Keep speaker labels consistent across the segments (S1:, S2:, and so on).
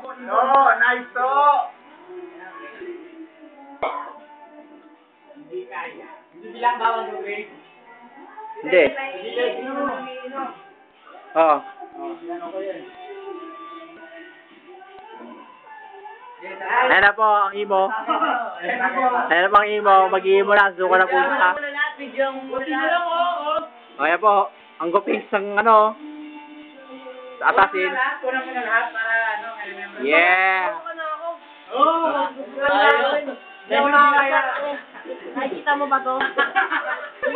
S1: No, nice to.
S2: Hindi kaya. Hindi bilang bawang gawin.
S3: Hindi. Oo. Ayan na po ang imo. Ayan na po ang imo. Mag-iimo na. Suka na po siya. Ayan po. Ang gupis ng ano. Sa atasin.
S2: Kunan mo na lahat para ano.
S3: Yeah.
S4: Nakikita mo ba to?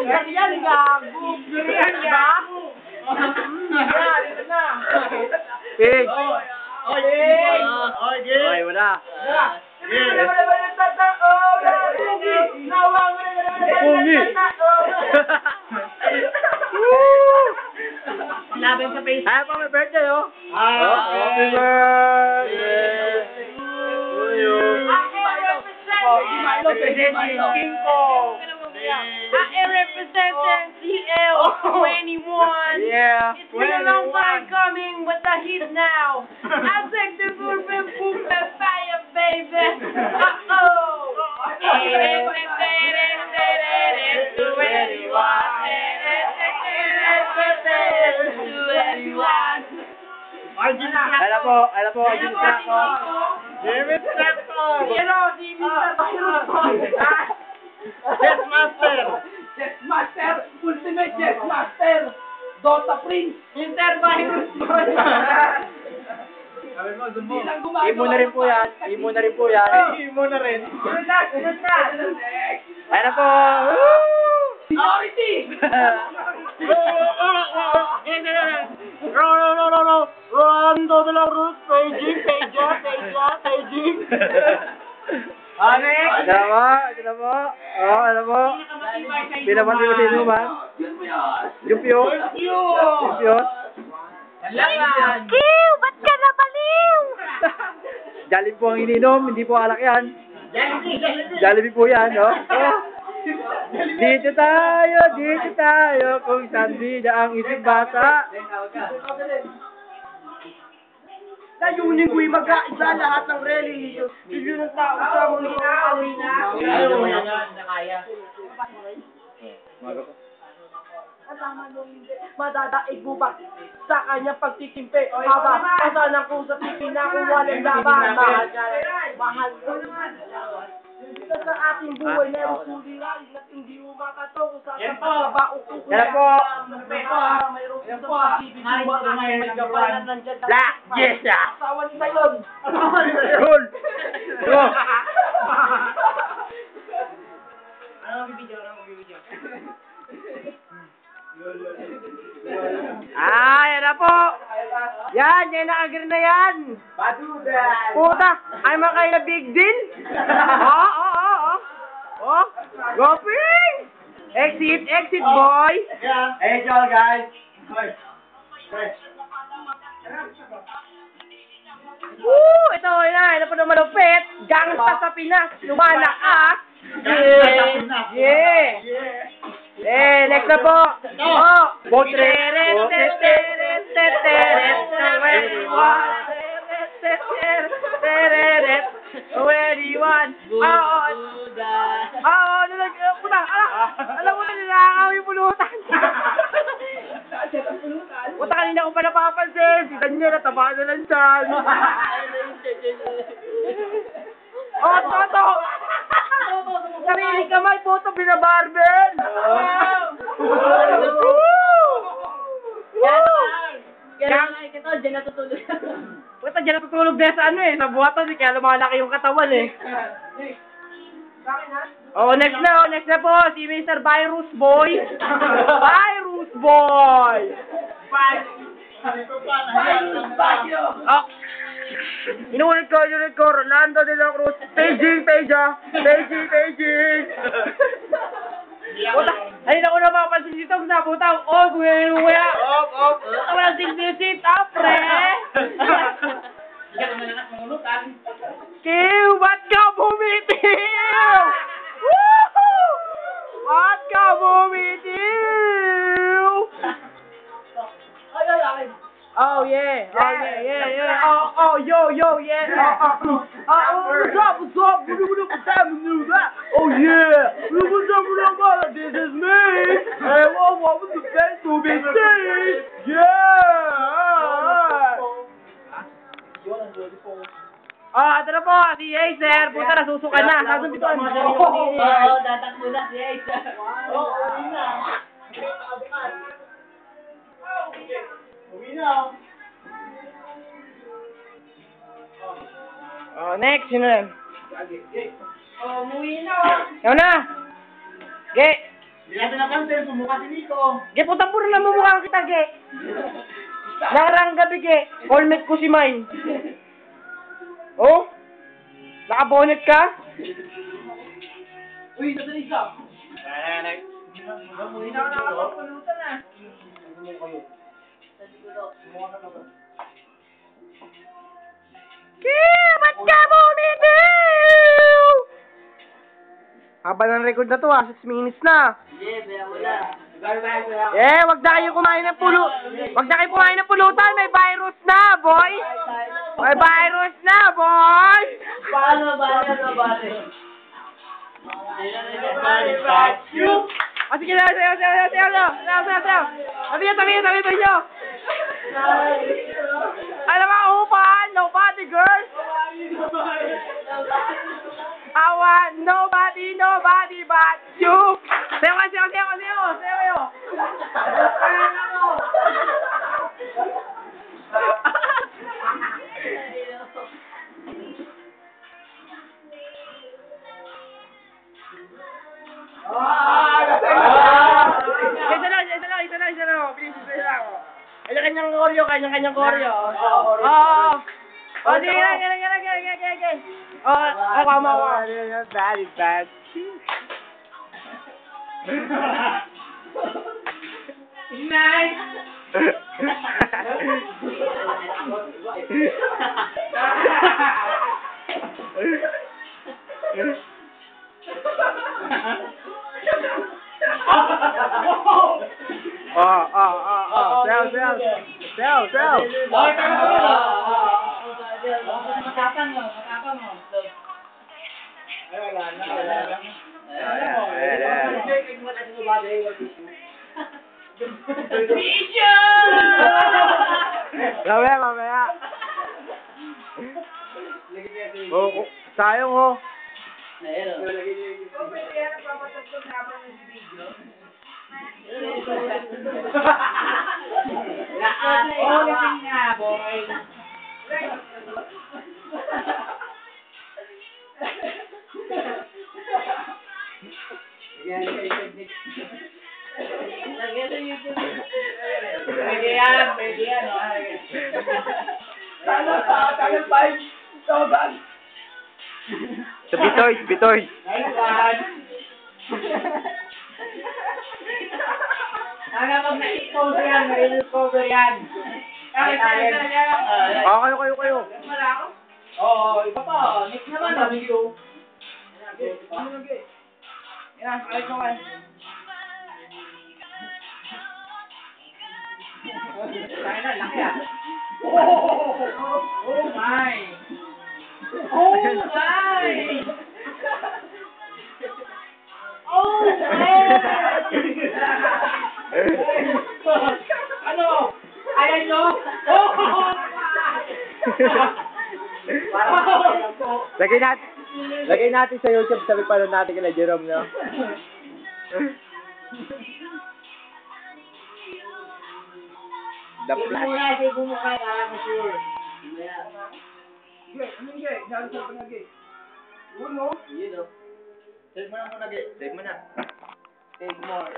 S4: Yan, gago. Yan, gago. Yan, ito na.
S3: Pig.
S1: Okay,
S3: wala.
S4: Laban sa face.
S3: Ayan po, may birthday, oh. Happy birthday to you.
S4: King Kong. I represent CL21.
S3: Yeah.
S4: It's been a long time coming, but the heat now. I take the full boom and fire, baby. Uh-oh.
S3: Ayan po, Jimmy Sacco.
S1: Jimmy Sacco.
S4: Jimmy Sacco.
S1: Chess Master.
S4: Chess Master, Ultimate Chess Master, Dota Prince, Intervirus Boy.
S3: Imo na rin po yan.
S1: Imo na rin.
S3: Ayan na po.
S4: Authority!
S1: No. Rolando de la Cruz, paging.
S3: Ito na po. Oh, ano po? Pinamati mo si Numan. Jumpyo.
S4: Kiw! Ba't ka nabaliw?
S3: Jollibee po ang ininom, hindi po alak yan. Jollibee po yan, no? Dito tayo, kung saan bida ang isip bata.
S4: Layunin ko'y mag-aisa lahat ng relihiyon. Yun ang tao sa mga awin na. Madadaig mo ba sa kanyang pagtitimpi? Haba, kasanan ko sa tipi na kung walang laban. Mahal ko. Sa ating buhay na suliran at hindi mo makato kung saan ba ukukuya.
S3: Yan po.
S4: Mayroon sa pag-ibig mo ba ang may gabanan nandyan.
S3: Black, yes, ah.
S4: Asawa ni Sayon.
S3: Roll. Go. Yan na po. Yan naka-green na yan.
S1: Baduda.
S3: Puta, I'm a kind of big deal. Oh. Goping. Exit, boy.
S1: Yeah. Hey, y'all guys.
S3: Ito na po na malupit. Gangsta sa Pinas. Lumanak ka. Yeah. Next na po. Botre. Alam mo na nilakaw yung pulutan. Puta, kanina ko pa napapansin. Si Daniel, nataba na lang dyan. Toto! Sarili kamay, puto, binabarbel!
S4: Diyan natutulog.
S3: Puta, dyan natutulog din sa ano sa buhatan, kaya lumalaki yung katawan Oh, next na po, si Mr. Virus Boy. Virus Boy! Oh! Inulit ko, Rolando de la Cruz. Paging. Puta, ayun ako napapansin dito, naputang, guya. Walang signisit, pre. Kiw, ba't ka bumitiw? Woohoo! Ba't ka bumitiw?
S4: Ay.
S3: Oh, yeah. Oh,
S4: Oh, yo, yeah. What's up? What's up? What's time to do that? Oh, yeah. What's up? This is me. Hey, what was the best to be seen? Yeah. Ito na po, si Acer. Puta, nasusuka na. Nasaan dito?
S2: Oo, tatakbo na si Ace.
S4: Next, sino yan?
S2: Umuwi na.
S4: Ikaw na. Ge.
S1: Hindi natin napansin, sumuka si Nico.
S4: Ge, putang puro na mumukha kita, Ge. Narang gabi, Ge. Callmate ko si Mine. Oh? Nakabonet ka?
S2: Uy, nasa isa.
S1: Umuwi na ako nakapagpulutan na.
S4: Ge, ba't ka bumibig? Haba ng record na to, 6 minutes na.
S2: Sige, kaya wala.
S4: Wag na kayo kumain ng Wag na kayo kumain ng pulutan, may virus na, boy. May virus na, boy.
S2: Paano?
S4: Sige na, sayo. Sabi nyo. Alam mo, upahan, nobody, girl. I want nobody but you. Sayo. Isa lang. Please, isa lang. Kanya-kanyang koryo. Oo. Sige lang. Kama ko. Bad.
S2: Nice.
S3: Sell.
S2: Matapang mo.
S3: Mamaya. Sayang ho.
S2: Lasing nga, boy. Lagyan sa YouTube. Pwede yan.
S1: Tagal 5,000.
S3: Sa Bitoy.
S2: Nice one. Sana pag na-expose yan, may-recover yan.
S3: Kayo.
S2: Oo, iba pa. Next naman, video.
S4: Yan, ay ko man.
S2: Tayo na, laki ah.
S1: Oh my.
S2: Ano? Ayan nyo?
S3: Lagay natin sa YouTube, sabi pa rin natin kila Jerome, no? The Flash.
S2: Bumukha ka, sure.
S3: Save mo na.
S2: Take more.